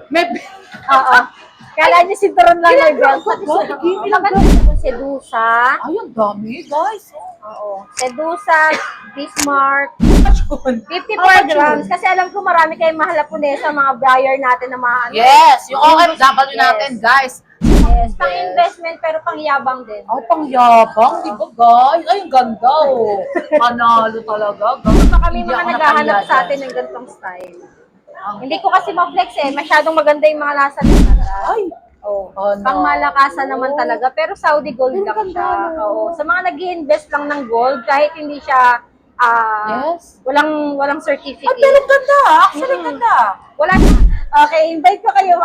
May... Oo. Kala niyo sinturon lang Ilang yung grams belt. ba? Ilang Maganda grams? po Sedusa. Ay, ang dami, guys. Oo. Sedusa, Bismarck. Yun. 54 grams. Kasi alam ko marami kayong mahalapunesa, mga buyer natin na mga ano. Yes, yung OFW Yes. natin, guys. Yes. Pang-investment pero pang-yabang din. Ay, pangyabang, di ba, guys? Ay, ang ganda, oh. Panalo talaga. So kami Hindi mga ako naghahanap napahiya sa dyan. atin ng ganitong style. Hindi ko kasi ma-flex eh. Masyadong maganda yung mga nasa lista. Ay, Oh, ano? pang malakasan naman talaga. Pero Saudi gold Ang lang ganda, siya. no? Oo. Sa mga nag-i-invest lang ng gold, kahit hindi siya Yes. walang certificate. Ay, pero ganda, actually ganda. Wala. Okay, invite ko kayo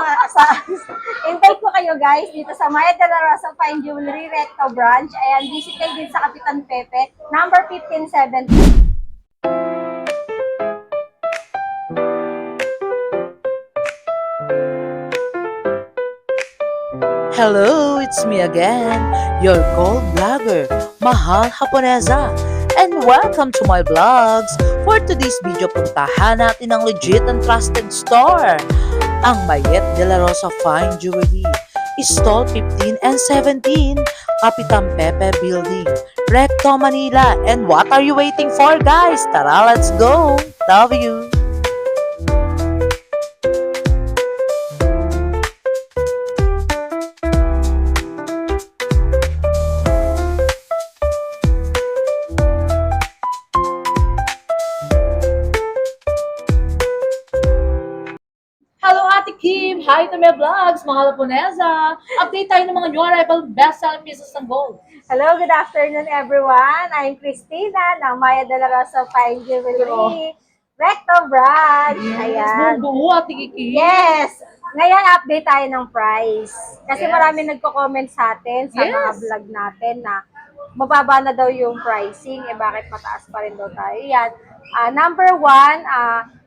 invite ko kayo guys dito sa Maya de la Rosa Fine Jewelry Recto Branch. Ayan, visit kayo din sa Kapitan Pepe, number 1570. Hello, it's me again, your gold vlogger, Mahal Japonesa. And welcome to my vlogs. For today's video, puntahan natin ang legit and trusted store, ang Mayet de la Rosa Fine Jewelry, Stall 15 and 17, Kapitan Pepe Building, Recto, Manila. And what are you waiting for, guys? Tara, let's go! Love you! Hello, Ate Kim! Hi to my vlogs, mga Laponesa! Update tayo ng mga new arrival best-selling pieces ng gold. Hello, good afternoon everyone. I'm Christina ng Maya de la Rosa Fine Jewelry Recto Branch. Ayan. Buong buo, Ate Kim. Yes! Ngayon, update tayo ng price. Kasi Yes. marami nagko-comment sa atin, sa mga Yes. vlog natin na mababa na daw yung pricing, eh bakit mataas pa rin daw tayo. Yan. Number one,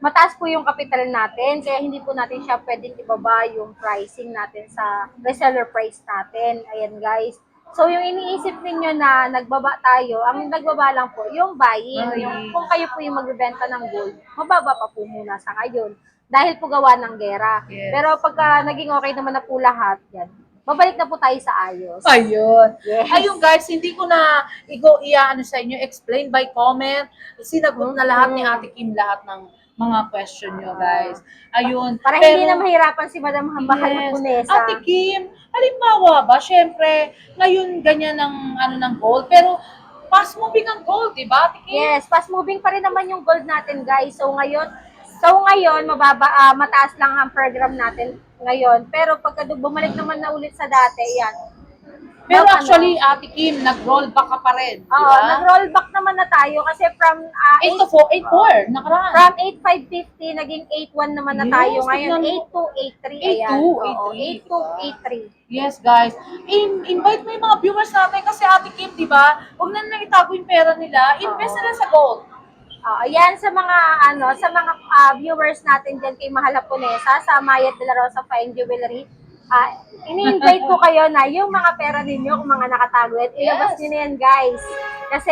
mataas po yung kapital natin, kaya hindi po natin siya pwedeng ibaba yung pricing natin sa reseller price natin. Ayan guys. So yung iniisip ninyo na nagbaba tayo, ang nagbaba lang po yung buying. Yung, kung kayo po yung magbebenta ng gold, mababa pa po muna sa ngayon. Dahil po gawa ng gera. Yes. Pero pagka naging okay naman na po lahat, yan, babalik na po tayo sa ayos. Ayun. Yes. Ayun guys, hindi ko na iaano sa inyo, explain by comment. Sinagot na lahat ni Ate Kim lahat ng mga question nyo, guys. Ayun. Para hindi na mahirapan si Madam Mahal Yes. Punesa. Ate Kim, halimbawa ba, syempre, ngayon ganyan ng ano ng gold, pero fast moving ang gold, di ba, Ate Kim? Yes, fast moving pa rin naman yung gold natin, guys. So ngayon mataas lang ang program natin ngayon. Pero pagka bumalik naman na ulit sa dati, yan. Pero actually, Ate Kim, nag-roll back ka pa rin, di Oo, ba? nag-roll back naman na tayo kasi from 8 to 4, 8-4, nakaraan. from 8,550 naging 8,1 naman na Yes, tayo. Ngayon tignan mo. 8,283. Ayan. 8,283. 8,283. Yes, guys. Invite mo yung mga viewers natin kasi Ate Kim, di ba? Huwag na nang itago yung pera nila. Invest nila sa gold. Ayan sa mga viewers natin diyan kay Mahal Punesa sa Mayet de la Rosa Fine Jewelry. Ini-invite ko kayo na yung mga pera ninyo kung mga nakatago, ilabas niyo na yan, guys. Kasi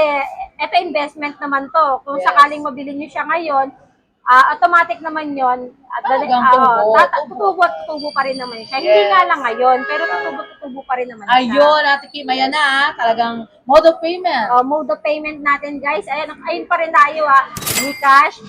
ito investment naman to. Kung Yes. sakaling mabili niyo siya ngayon, automatic naman yon. Talagang tubo. Tutubo pa rin naman siya. Yes. Hindi nga lang ngayon, pero tutubo pa rin naman siya. Ayun, Ate Kim, ayan na. Talagang mode of payment. Mode of payment natin, guys. Ayun pa rin tayo, GCash,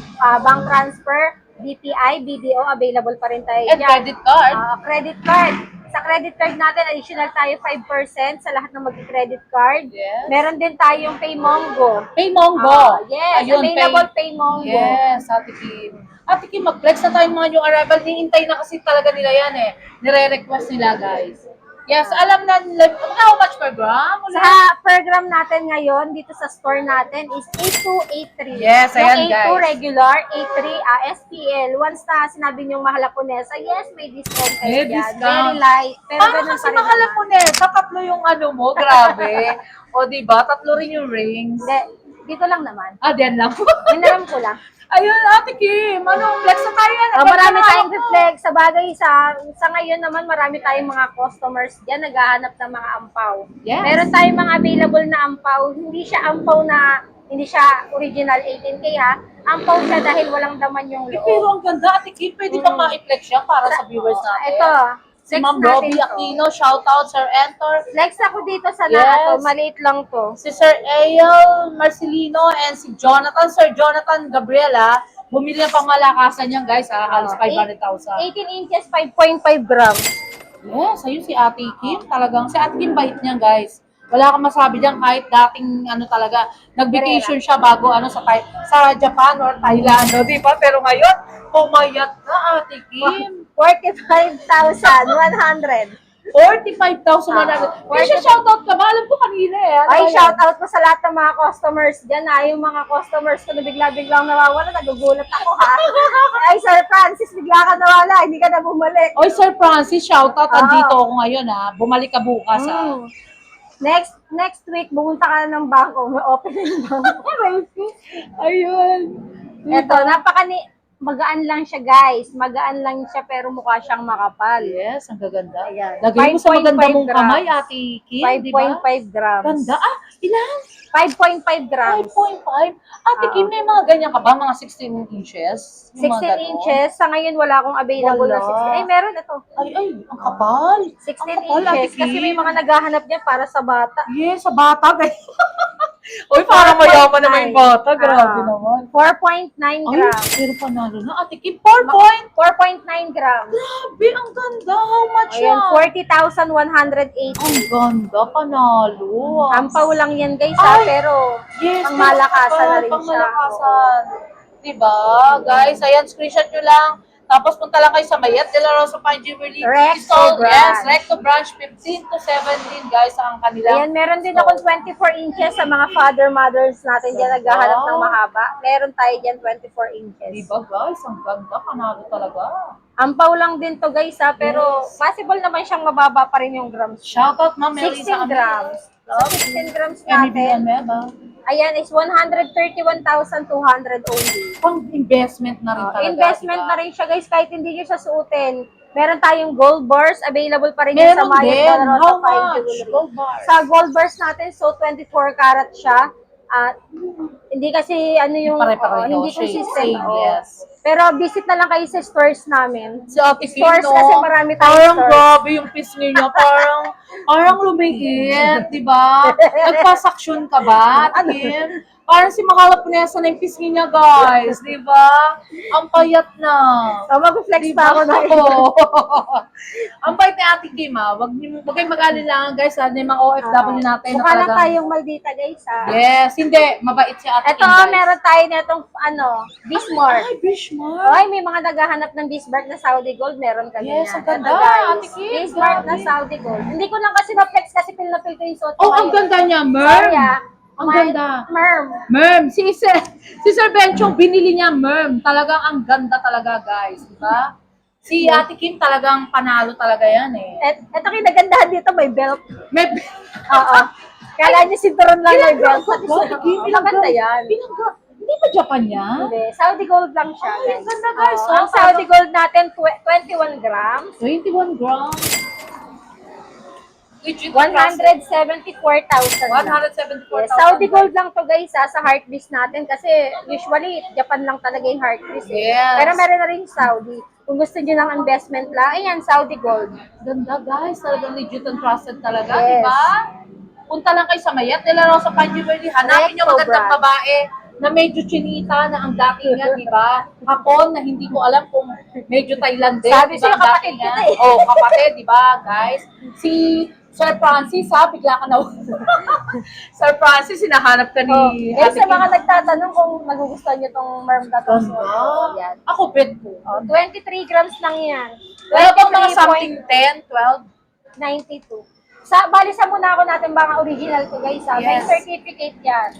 bank transfer, BPI, BDO, available pa rin tayo And dyan. credit card. Credit card. Sa credit card natin, additional tayo 5% sa lahat ng mag-credit card. Yes. Meron din tayong Paymongo. Paymongo. Yes, Ayun, available Paymongo. Yes, Ate Kim. Ate Kim, mag-flex na tayong mga new arrival. Hihintay na kasi talaga nila yan eh. Nire-request nila, guys. Yes, alam na nila. How much per gram? Sa program natin ngayon, dito sa store natin, is 8283. Yes, ayan, yung 82 guys. regular, 83 SPL. Once na sinabi niyong Mahal Punesa, yes, may discount kayo May dyan. discount. Very light. Pero Paano ganun kasi pa rin mahal naman. po neta? Tatlo yung ano mo, grabe. O diba, tatlo rin yung rings. Hindi, dito lang naman. Diyan lang. Minaram ko lang. Ayun, Ate Kim, ano, flex na tayo yan. Marami tayong reflex. Sa bagay, sa ngayon naman, marami tayong mga customers dyan naghahanap ng mga ampaw. Yes. Meron tayong mga available na ampaw. Hindi siya ampaw na Hindi siya original 18K ha. Ampaw siya dahil walang daman yung loob. Pero ang ganda, Ate Kim, pwede bang ma-flex siya para sa viewers natin? Ito. Si next Ma'am natin Robbie to. Aquino, shout out, Sir Entor. Next ako dito sa Yes. nakato, maliit lang to. Si Sir Eyal Marcelino and si Jonathan, Sir Jonathan Gabriela, bumili ng pangmalakasan niyan guys, halos 500,000. 18 inches, 5.5 grams. Yes, ayun si Ate Kim, talagang si Ate Kim bait niya guys. Wala kang masabi diyan kahit dating ano talaga, nag-vacation siya bago ano sa Japan or Thailand, no, di ba? Pero ngayon, pumayat na Ate Kim. 45,100. 45,100. May siya shoutout ka ba? Alam ko kanina eh. Ano Ay, ba yan? shout out po sa lahat ng mga customers dyan ha. Yung mga customers ko na bigla-biglang nawawala, nagugulat ako ha. Ay, Sir Francis, bigla ka nawala, hindi ka na bumalik. Oy, Sir Francis, shoutout. Ah. Andito ako ngayon ha. Bumalik ka bukas ha. Mm. Next week, bumunta ka na ng bangko. May open na yung bangko. Ayun. Ito, magaan lang siya guys. Magaan lang siya pero mukha siyang makapal. Yes, ang gaganda. Ayan. Lagay mo sa 5.5 maganda mong grams. kamay, Ate Kim, di ba? 5.5 grams. Ganda. Ah, ilan? 5.5 grams. 5.5. Ate Kim, may mga ganyan ka ba? Mga 16 inches? Yung 16 mga ganon? inches. Sa ngayon, wala akong available na Wala. 16. Ay, meron ito. Ay, ang kapal. 16 Ang kapal, Ate inches. Kasi may Kim. mga naghahanap niyan para sa bata. Yes, sa bata. Uy, parang mayaman na may bata. Grabe Ah. naman. 4.9 Ay, grams. pero panalo na. Ate Kim, 4 point. 4.9 grams. Grabe, ang ganda. How much Ayan, yan? 40,180. Ang ganda, panalo. Ampaw lang yan guys Ay! ha, pero Yes, pang malakasan na rin siya. Pangmalakasan. Diba? Guys, ayan, screenshot nyo lang. Tapos punta lang kayo sa Mayat de la Rosa Fine Jewelry. Recto Installed, branch. Yes, Recto Branch, 15 to 17, guys, ang kanilang. Ayan, meron din akong 24 inches sa mga father-mothers natin dyan naghahanap ng mahaba. Meron tayo dyan 24 inches. Diba, guys? Ang ganda, panalo talaga. Ampaw lang din to guys ha, pero possible naman siyang mababa pa rin yung grams. Shoutout, Ma'am Melissa 16 grams. Sa 16 grams natin, Meba. ayan is 131,200 only. Pang investment na rin talaga. Investment diba? na rin siya guys, kahit hindi nyo siya suotin. Meron tayong gold bars, available pa rin yan sa Meron Mayat din. de la Rosa How Fine much? Jewelry. Gold bars. Sa gold bars natin, so 24 karat siya. At hindi kasi ano yung Pare-pareho, hindi shade, consistent. same, yes. Pero visit na lang kayo sa stores namin. Si Ate Kim, Stores no? kasi marami tayong Parang stores. grabe yung pisngi niya. Parang lumiit, di ba? Nagpasaksyon ka ba, Ate Kim? Parang si Makalap Punesa na yung pisngi niya, guys. Di ba? Ang payat na. So, mag-flex Diba? pa ako na Ang bait ni Ate Kim, ha? Huwag kayong mag-alala, guys, ha? Yung mga OFW natin. Mukha lang talagang- tayong maldita guys ha. Yes, hindi. Mabait si Ate Ito, Kim, guys. meron tayo netong Bismarck. Ay, Bishmark. Ay, may mga naghahanap ng Bismarck na Saudi Gold, meron kami Yes, yan. ang ganda, Ito, guys, Ate Kim, Bismarck na grabe. Saudi Gold. Hindi ko lang kasi na-flex kasi pil na pil ko yung suot ko Oh, ang ngayon. ganda niya, Merm. Sorry ah. Ang May- ganda. Merm. Merm, si Sir Benchong, binili niya Merm. Talagang ang ganda talaga, guys. Di ba? Si Ate Kim talagang panalo talaga yan eh. Ito kinagandahan dito, may belt. May, Oo. Kala niyo sinturon lang may belt. Ate Kim, Maganda yan. Hindi ba Japan yan? Hindi, Saudi Gold lang siya. Ay, ang ganda, guys. Oo, ang Saudi Gold natin, 21 grams. 21 grams. Legit 174,000 lang. 174,000. Yes, Saudi Gold lang to guys sa heartbeast natin kasi usually Japan lang talaga yung heartbeast. Yes. Pero meron na rin Saudi. Kung gusto niyo ng investment lang, ayan, Saudi Gold. Ganda, guys. Talagang legit and trusted talaga, Yes. di ba? Punta lang kayo sa Mayat de la Rosa Fine Jewelry. Hanapin niyo Recto magandang branch. babae na medyo chinita na ang dating niya, di ba? Hapon na hindi ko alam kung medyo Thailandese. Sabi di ba, sa'yo, ang kapatid dating niya? kita eh. Oh, kapatid, di ba, guys? Si Sir Francis, ha? Bigla ka na. Sir Francis, hinahanap ka ni Oh, Ate sa mga Kim. nagtatanong kung magugustuhan niyo tong merm na to. Ganda. Yan. Ako, bet ko. Oh, 23 grams lang yan. Wala bang mga something 10, 12? 92. Balisa muna ako natin mga original to guys. May Yes. certificate yan.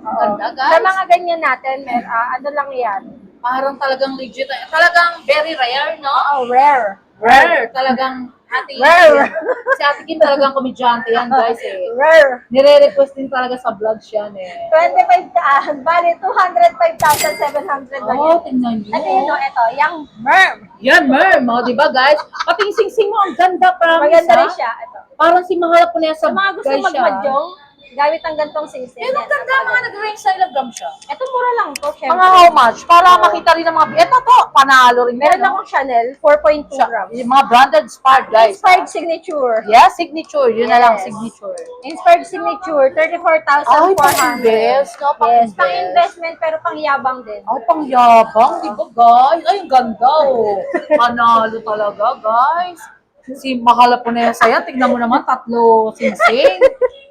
Oo. Ganda, guys. Sa mga ganyan natin, ano lang yan. Parang talagang legit. Talagang very rare, no? Oh, rare. Rare. Talagang Ate Rare. Si Ate Kim talagang komedyante yan, guys, eh. Rare. Nire-request din talaga sa vlogs yan, eh. 25 bali 205,700 lang Oh, yun. tingnan nyo. Ito yun, no, ito, yung merm. Yan, Merm. Oh, di ba, guys? Pati yung sing-sing mo, ang ganda, promise, Maganda ha? rin siya. Ito. Parang si Mahal Punesa, Sa mga gusto guys, siya. magmadyong, gamit ang gantong singsing. Pero ang ganda, mga nag-range sa ilang gram siya. Ito mura lang to, syempre. Mga how much? Para makita rin ng mga, eto to, panalo rin. Meron yan, akong Chanel, 4.2 Siya- grams. Yung mga branded Spark, guys. Inspired signature. Yeah, signature. Yun na lang, Yes. signature. Inspired signature, 34,400. Ay, pang-invest. No, Yes, pang-invest. pang-investment pero pang-yabang din. Ay, pangyabang, di ba, guys? Ay, ang ganda, oh. Panalo talaga, guys. Si Mahalaponesa yan, tignan mo naman, 3 singsing.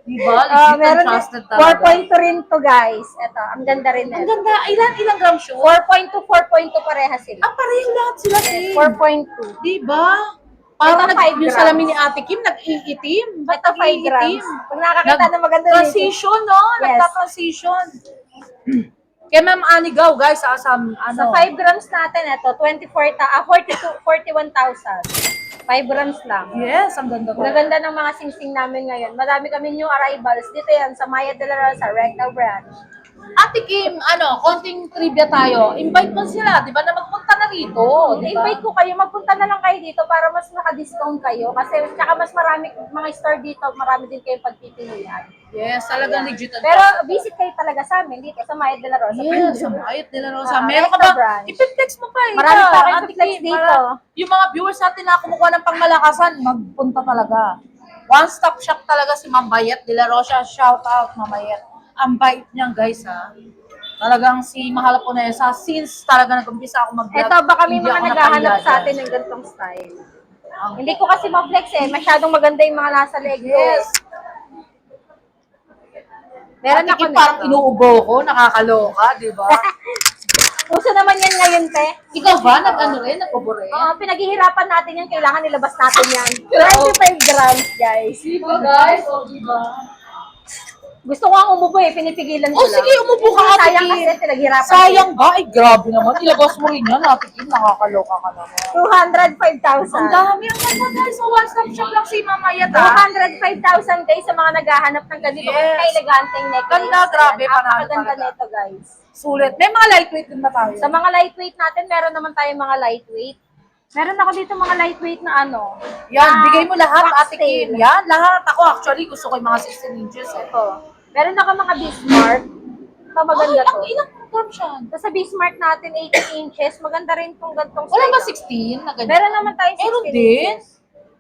Di ba? Legit and Meron trusted talaga. 4.2 rin to guys. Ito, ang ganda rin Ang nito. ganda. Ilang gram siya? 4.2 parehas sila. Ah, pareho lahat sila, Kim. 4.2. Di ba? Parang Ito, 5 yung grams. salamin ni Ate Kim, nag-iitim. Ba't Ito 5 nag-iitim? grams. Pag nakakita na maganda dito. Transition, no? Yes. Nagta-transition. Kay Ma'am Anigaw, guys, sa ano? Sa 5 grams natin, ito, 41,000. 5 grams lang. Yes, ang ganda ko. Magaganda ng mga singsing namin ngayon. Marami kami new arrivals. Dito yan, sa Maya de la Rosa, Recto Branch. Ate Kim, konting trivia tayo. Invite mo sila, di ba, na magpunta na rito, di ba? I-invite ko kayo, magpunta na lang kayo dito para mas naka-discount kayo. Kasi tsaka mas marami mga store dito, marami din kayong pagpipilian. Yes, talagang legit. Pero visit kayo talaga sa amin dito sa Maya de la Rosa. Yes, sa Ayat de la Rosa. Ah, Meron ka Recto ba? branch. I-flex mo pa eh. Marami pa kayong Ate i-flex Kim, dito. Yung mga viewers natin na kumukuha ng pangmalakasan, magpunta talaga. One-stop shop talaga si Ma'am Bayet de la Rosa. Shout out, Ma'am Bayet. Ang bait niyan, guys, ha. Talagang si Mahalaponesa, since talaga nag-umpisa ako mag-vlog, Ito, baka may hindi mga ako naghahanap napahiya sa dyan. atin ng ganitong style. Ang- Hindi ko kasi ma-flex eh. Masyadong maganda yung mga nasa leg ko. Yes. Meron Ate ako Kim, parang nito. inuubo ko, nakakaloka, di ba? Uso naman yan ngayon, te. Ikaw ba, nag-ano rin, nag-ubore? Pinaghihirapan natin yan. Kailangan nilabas natin yan. 25 grams, guys. Di ba, guys? O, di ba? Gusto ko ang umubo eh. Pinipigilan ko Oh, lang. sige, umupo ka, Ate Sayang Kim. kasi pinaghirapan. Sayang ba? Ay, grabe naman. Ilabas mo rin yan, Ate Kim. Nakakaloka ka naman. 205,000. Ang dami. Ang ganda, guys. So, one-stop shop lang si Mama Yata. 205,000 guys sa mga naghahanap ng ganito. Yes. Ka-eleganteng necklace. Ganda, grabe, panalo Napakaganda talaga. nito, guys. Sulit. May mga lightweight din ba tayo? Sa mga lightweight natin, meron naman tayong mga lightweight. Meron ako dito mga lightweight na ano. Yan, na bigay mo lahat, wax Ate Kim. tail. Yan, lahat. Ako, actually, gusto ko yung mga 16 inches. Eh. Ito. Meron ako mga Bismarck. Ito maganda Ay, to. ang ilang grams yan? So, sa Bismarck natin, 18 inches. Maganda rin itong gantong Wala ba style. 16 na ganyan? Meron naman tayo 16 Meron din? inches.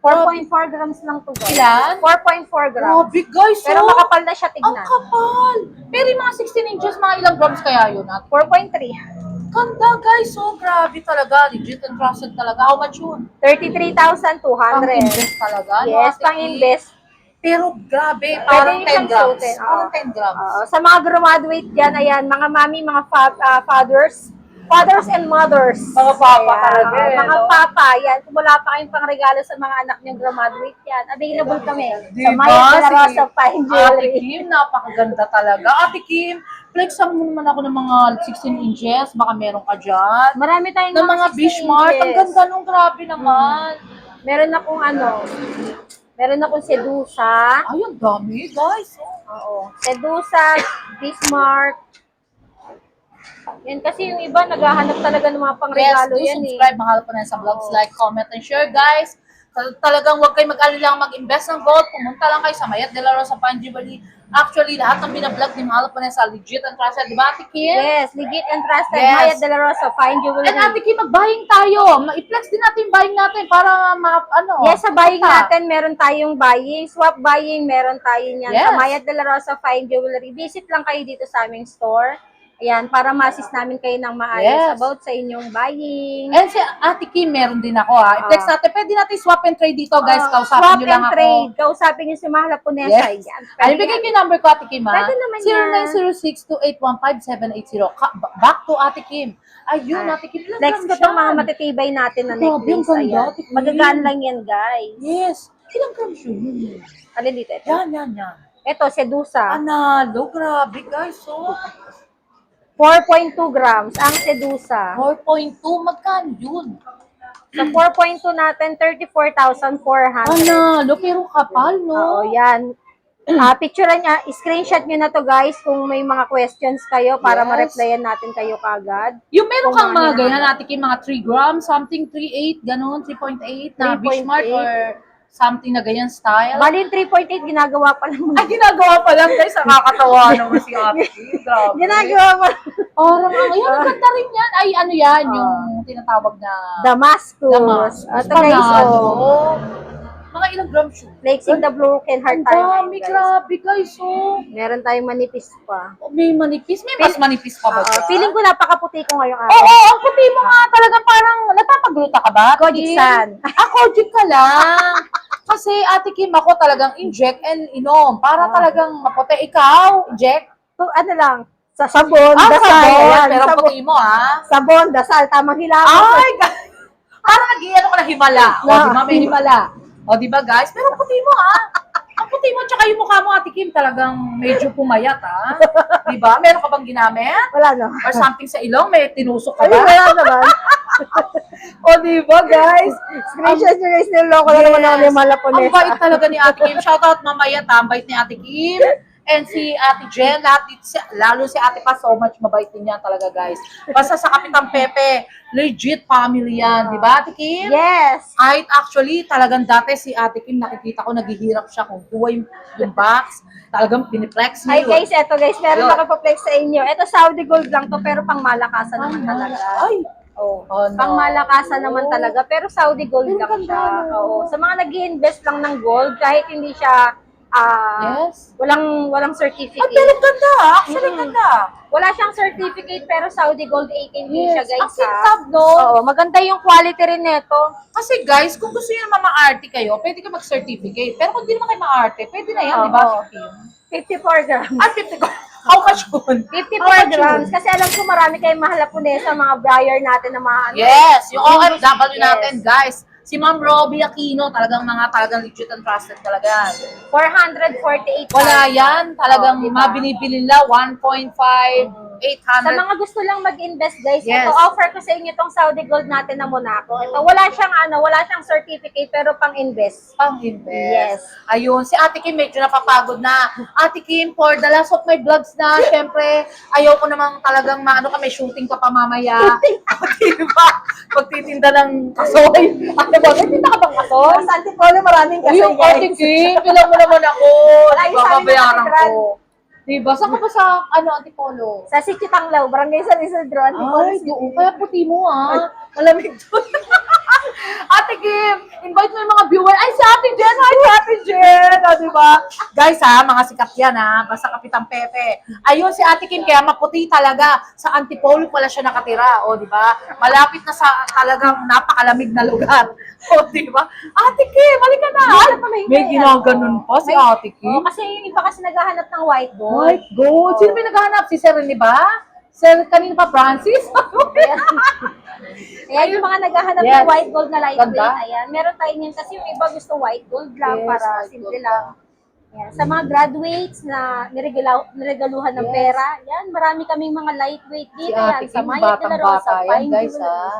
4.4 grams lang to guys. Ilan? 4.4 grams. Grabe, guys. Pero oh. makapal na siya Ang tignan. kapal. Pero yung mga 16 inches, mga ilang grams kaya yun? Ate? 4.3. Ganda, guys. So, grabe talaga. Legit and trusted talaga. How much yun? 33,200. Pang-invest talaga. no, Yes, Ate Kim? pang-invest. Pero grabe, parang yung 10 grams. suotin, oo. Parang 10 grams. Sa mga graduate dyan, ayan, mga mami, mga fathers and mothers. Mga papa Ayan, talaga eh, mga no? papa, yan. Kung wala pa kayong pangregalo sa mga anak niyong graduate yan, available kami. Di Sa ba? Maya de la Si Rosa Fine Ate Jewelry. Kim, napakaganda talaga. Ate Kim, flexan mo naman ako ng mga 16 inches. Baka meron ka dyan. Marami tayong Ng mga 16 Bismarck. Ang inches. ganda nung grabe naman. Meron akong meron akong Sedusa. Ay, ang dami, guys. Oo. Sedusa, Bismarck. Yan kasi yung iba naghahanap talaga ng mga Yes, pangregalo do yan subscribe. Mahal po na sa vlogs. Oo. Like, comment, and share, guys. Talagang huwag kayo mag-alala mag-invest ng gold. Pumunta lang kayo sa Mayat de la Rosa Fine Jewelry. Actually, lahat ng binablog ni Mahal po na sa legit and trusted. Diba, Ate Kim? Yes, legit and trusted. Yes. Maya de la Rosa Fine Jewelry. And Ate Kim, mag-buying tayo. I-flex din natin yung buying natin para Yes, sa buying pumunta. natin, meron tayong buying. Swap buying, meron tayo niyan. Yes. Sa Maya de la Rosa Fine Jewelry. Visit lang kayo dito sa aming store. Ayan, para ma-assist namin kayo ng maayos Yes. about sa inyong buying. And si Ate Kim, meron din ako ha. I-flex natin. Pwede natin swap and trade dito, guys. Kausapin Swap nyo lang and ako. trade. Kausapin niyo si Mahla Punesa. Yes. Yan. Ay, bigay ko yung number ko, Ate Kim, ha? Pwede naman yan. 0906-2815-780. Back to Ate Kim. Ayun, Ate Kim. Ilang Next ko grams itong mga yan? matitibay natin na Grabe, ang necklace. ganda, Ayan. Ate Kim. Magagaan lang yan, guys. Yes. Ilang grams yun? Alin dito? Ito. Yan. Ito, Sedusa. Analo, grabe, guys. So, 4.2 grams ang Sedusa. 4.2, magkano yun? Sa 4.2 natin, 34,400. Analo, pero kapal, no? Oo, yan. Picturean niya, screenshot niyo na to guys kung may mga questions kayo para Yes. ma-replyan natin kayo kagad. Yung meron Kung kang mga mga ganyan, hinahanap. Ate Kim, mga 3 grams, something 3.8, ganun, 3.8 na 3.8. Bismarck or something na ganyan style. Bali, yung 3.8, ginagawa pa lang. Ay, ginagawa pa lang guys, nakakatawa naman si Ate Kim. Grabe. Ginagawa pa lang. Parang, yan, ang ganda rin yan. Ay, ano yan, yung tinatawag na Damascus. Damascus. Ito guys, Panalo. oh. Mga ilang grams yun? Flexing the broken heart Ang tayo dami, ngayon, guys. grabe guys, oh. Meron tayong manipis pa. May manipis, may mas manipis pa ba dyan? Feeling ko napakaputi ko ngayong Oo, araw. ang puti mo nga talaga parang napapagluta ka ba? Kojic Kim? San. Kojic ka lang. Kasi Ate Kim, ako talagang inject and inom. Para talagang maputi. Ikaw, inject? So, ano lang, sa sabon, dasal. sabon. Ayan, Pero sabon, puti mo, ha? sabon, dasal, tamang hilaw. Ay, parang nag-iano ka na himala. O, No. di ba? May himala. O, di ba, guys? Pero puti mo, ha? Ang puti mo, tsaka yung mukha mo, Ate Kim, talagang medyo pumayat, ha? Di ba? Meron ka bang ginamit? Wala, no? Or something sa ilong? May tinusok ka Ay, ba? wala naman. O, di ba, guys? Screenshot nyo guys, niloko na naman ako ni Ang Malaponesa. bait talaga ni Ate Kim. Shoutout mamaya, ang bait ni Ate Kim. And si Ate Jen, lahat dito, lalo si Ate Pa, so much mabait din yan talaga, guys. Basta sa Kapitang Pepe, legit family yan, di ba, Ate Kim? Yes. Kahit actually, talagang dati si Ate Kim, nakikita ko, naghihirap siya kung kuha yung box. Talagang piniplex Ay niya. guys, eto guys, meron Yun. ako pa-flex sa inyo. Ito Saudi gold lang to, pero pang malakasan naman talaga. Ay, Oh. oh, no. Pang malakasan naman talaga, pero Saudi gold lang siya. Oo. Sa mga nag-i-invest lang ng gold, kahit hindi siya Yes. walang certificate. Ay, pero ganda, actually ganda. Wala siyang certificate, pero Saudi gold 18 din siya, Yes, guys. ang kintab, no? Oo, maganda yung quality rin nito. Kasi guys, kung gusto niyo naman ma-arte kayo, pwede ka mag-certificate. Pero kung di naman kayo ma-arte, pwede na yan, di ba? Oo. 54 grams. At 50 ko. How much yun? 54 grams. Kasi alam ko marami kayong mahalapune sa mga buyer natin na mga ano. Yes, yung OFW Yes. natin, guys. Si Ma'am Robbie Aquino, talagang legit and trusted talaga yan. 448. Wala yan, talagang Oh, diba? mabinibili nila, 1.5, 800. Sa mga gusto lang mag-invest, guys, Yes. ito offer ko sa inyo itong Saudi Gold natin na Monaco. Ito, wala siyang certificate, pero pang-invest. Pang-invest. Yes. Ayun, si Ate Kim medyo napapagod na. Ate Kim, for the last of my vlogs na, syempre, ayaw ko namang talagang maano ka, may shooting ka pa mamaya. Diba? Pagtitinda ng kasoy. Ano ba? May tinda ka bang kasoy? Sa Antipolo, maraming kasi, Uy, Ate guys. Kim, bilang mo naman ako. Wala yung Diba, sabi ng babayaran katedral. ko. Diba? Saan ka ba sa, Antipolo? Sa Sichitanglaw, Barangay San Isidro, Antipolo. Ay, doon. Kaya puti mo, ha? Malamig doon. Ate Kim, invite mo yung mga viewer. Ay, si Ate Jen! Hi, si Ate Jen! O, diba? Guys, ha, mga sikat yan, ha? Basta Kapitang Pepe. Ayun, si Ate Kim, kaya maputi talaga. Sa Antipolo pala siya nakatira. O, diba? Malapit na sa talagang napakalamig na lugar. O, diba? Ate Kim, halika na! Ay, may ginaganon pa si Ate Kim. Oh, kasi yung iba kasi naghahanap ng white gold. White gold. Sino may naghahanap? Si Sir Rene ba? Sir, kanina pa Francis? Ayan, yung mga naghahanap Yes. ng white gold na lightweight, Ganda. ayan. Meron tayo niyan kasi yung iba gusto white gold lang Yes, para white simple gold lang. Ayan. Sa mga graduates na niregaluhan ng Yes. pera, yan, marami kaming mga lightweight Si dito. Yan, Ate sa Kim, Maya de la batang-bata Rosa, yan, Fine guys, Jewelry. ha?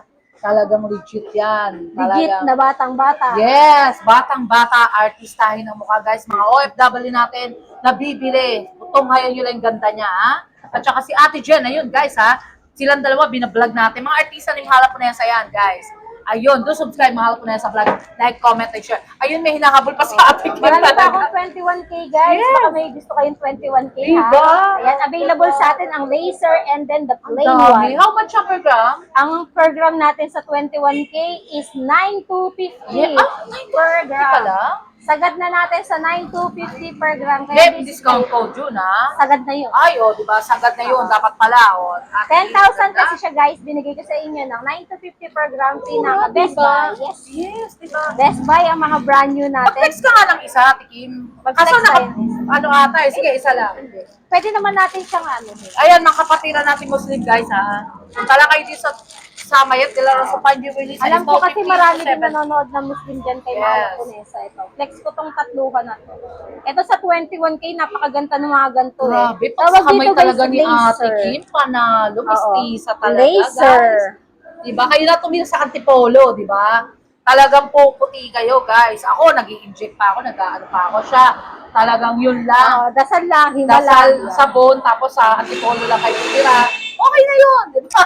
Talagang legit yan. Legit Talagang, na batang-bata. yes, batang-bata, artistahin ang mukha, guys. Mga OFW natin, nabibili. Tunghayan nyo lang yung ganda niya, ha? At saka si Ate Jen, ayun, guys, ha? Silang dalawa, binablog natin. Mga artista na yung halap ko na yan sa yan, guys. Ayun, do subscribe, mahal ko na yan sa vlog. Like, comment, and share. Ayun, may hinahabol pa si Ate Kim. Marami pa talaga. akong 21K, guys. Yes. Baka may gusto kayong 21K, Diba? ha? Ayan, available sa atin ang laser and then the plain Dami. one. How much siya per gram? Ang program natin sa 21K is 9,250 Yeah. per Hindi gram. pala. Sagad na natin sa 9,250 per gram. May this discount is- code yun, ha? Sagad na yun. Ay, o, diba? Sagad na yun. Dapat pala, o. 10,000 kasi siya, guys. Binigay ko sa inyo ng 9,250 per gram. Pinaka Best Buy. Yes. Yes, diba? Best Buy ang mga brand new natin. Mag-flex ka nga ng isa, Tikim. Mag-flex Kaso tayo. ano ata, eh. Sige, isa lang. Pwede naman natin siyang ano. Ayan, mga kapatiran natin Muslim, guys, ha? Punta lang kayo dito sa Mayat de la Rosa Fine Jewelry. Alam ko kasi marami din 7. nanonood na Muslim dyan kay Yes. Mama Conesa. Ito. Flex ko tong tatluhan na to. Ito sa 21K, napakaganda ng mga ganito Grabe, eh. pag sa kamay talaga ni Ate laser. Kim, panalo, Oo. mistisa talaga, Laser. guys. Diba? Kayo na tumira sa Antipolo, diba? Talagang puputi kayo, guys. Ako, nag-i-inject pa ako, nag-ano pa ako siya. Talagang yun lang. Dasal lang, himala. Dasal, sabon, tapos sa Antipolo lang kayo tira. Okay na yun, diba?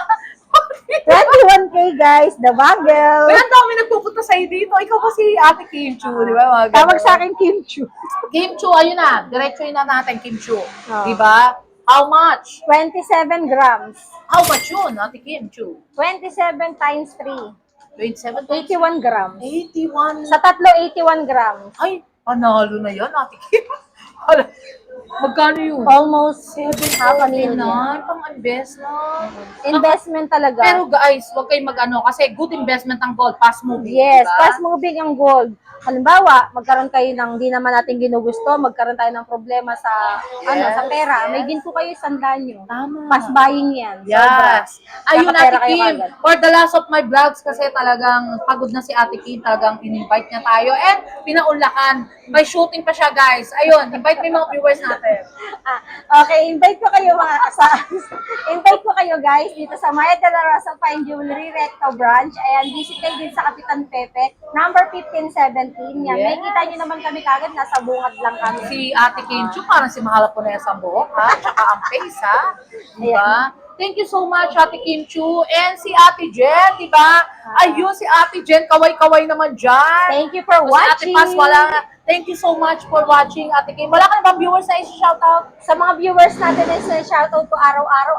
21K guys, the bagel. Kaya ang dami nagpupunta sa'yo dito. Ikaw kasi Ate Kim Chu, di ba? Mga Tawag ganun. sa akin Kim Chu. Kim Chu, ayun na. Diretsuin na natin, Kim Chu. Oh. Di ba? How much? 27 grams. How much yun, Ate Kim Chu? 27 times 3. 27? 81 grams. 81. Sa tatlo, 81 grams. Ay, panalo na yan, Ate Kim. Hala, magkano yun? Almost half a 749, million. pang-invest na. Investment talaga. Pero guys, huwag kayong mag-ano, kasi good investment ang gold, fast moving. Yes, diba? fast moving ang gold. Halimbawa, magkaroon kayo ng di naman natin ginugusto, magkaroon tayo ng problema sa sa pera. yes. May ginto kayo sandaan nyo. Tama. Fast buying yan. Sobra. Yes. Ayun, Nakapera Ate kayo Kim. agad. For the last of my vlogs, kasi talagang pagod na si Ate Kim, talagang in-invite niya tayo. And pinaunlakan. May shooting pa siya, guys. Ayun, invite mo yung mga viewers natin. Okay, invite ko kayo mga invite ko kayo guys dito sa Maya de la Rosa Fine Jewelry Recto Branch. Ayan, visit kayo din sa Kapitan Pepe, number 1517. Yan, Yes. makikita nyo naman kami kagad, nasa bungad lang kami. Si Ate Kim Chu, parang si Mahala po na ang buhok, ha? Tsaka ang face, ha? Diba? Thank you so much, Ate Kim Chu. And si Ate Jen, diba? Ayun, si Ate Jen, kaway-kaway naman dyan. Thank you for Si Ate watching. Paz, wala nga. Thank you so much for watching, Ate Kim. Wala ka na bang viewers na isi-shoutout? Sa mga viewers natin is shoutout to araw-araw.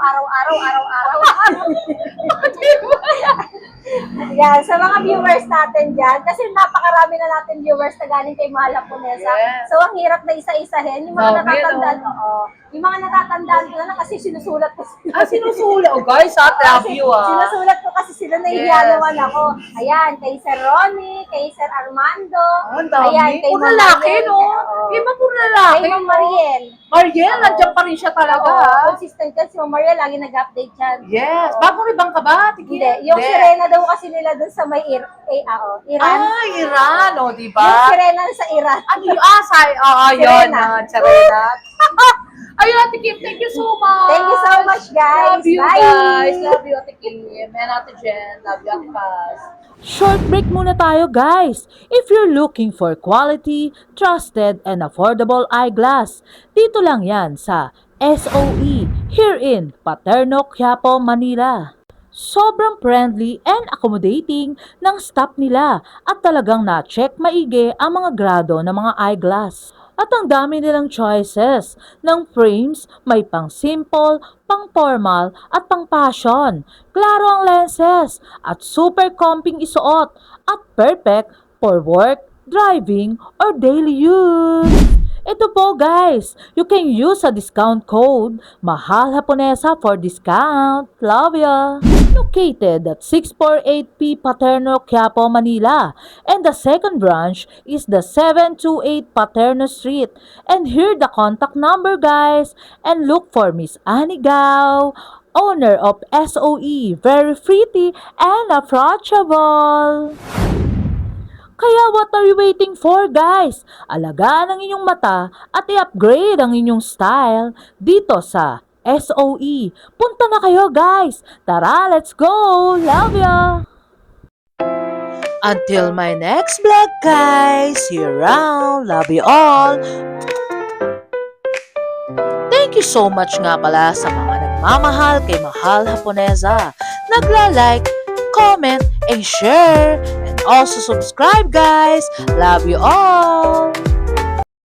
Yan, sa mga viewers natin dyan, kasi napakarami na natin viewers na galing kay Mahala Ponesa. Yes. So, ang hirap na isa-isahin. Yung mga Dami, natatandaan, yung mga natatandaan ko na kasi sinusulat ko sila. Sinusula. Oh, guys, ha? Love you, ha? Sinusulat ko kasi sila, nahihiya Yes. naman ako. Ayan, kay Sir Ronnie, kay Sir Armando. Ang dami. Ayan, kay Puro Ma'am lalaki, Mariel. no? Oo. Iba puro lalaki. Kay Ma'am no? Mariel. Mariel, nandiyan pa rin siya talaga, Oo, ha? consistent yan. Si Ma'am Mariel, lagi nag-update yan. Yes. Bagong ribang ka ba, Ate Kim? Hindi. Yung sirena daw kasi nila dun sa may Iran. Ah, Iran, o, di Yung ba? sirena sa Iran. Ano yun? Yun, Sirena. Sirena. Ayun, Ate Kim, thank you so much. Thank you so much, guys. Love you, Bye. guys. Love you, Ate Kim. And Ate Jen. Love you, Ate Paz. Short break muna tayo guys! If you're looking for quality, trusted, and affordable eyeglass, dito lang yan sa SOE here in Paterno, Quiapo, Manila. Sobrang friendly and accommodating ng staff nila at talagang na-check maigi ang mga grado ng mga eyeglass. At ang dami nilang choices ng frames, may pang simple, pang formal at pang fashion. Klaro ang lenses at super comping isuot at perfect for work, driving, or daily use. Ito po guys, you can use a discount code Mahal Haponesa for discount. Love ya! Located at 648P Paterno, Quiapo, Manila. And the second branch is the 728 Paterno Street. And here the contact number guys. And look for Miss Annie Gao, owner of SOE. Very pretty and approachable. Kaya what are you waiting for guys? Alagaan ang inyong mata at i-upgrade ang inyong style dito sa SOE. Punta na kayo guys! Tara, let's go! Love ya! Until my next vlog guys! See you around! Love you all! Thank you so much nga pala sa mga nagmamahal kay Mahal Haponesa. Nagla-like, comment, and share. And also subscribe guys! Love you all!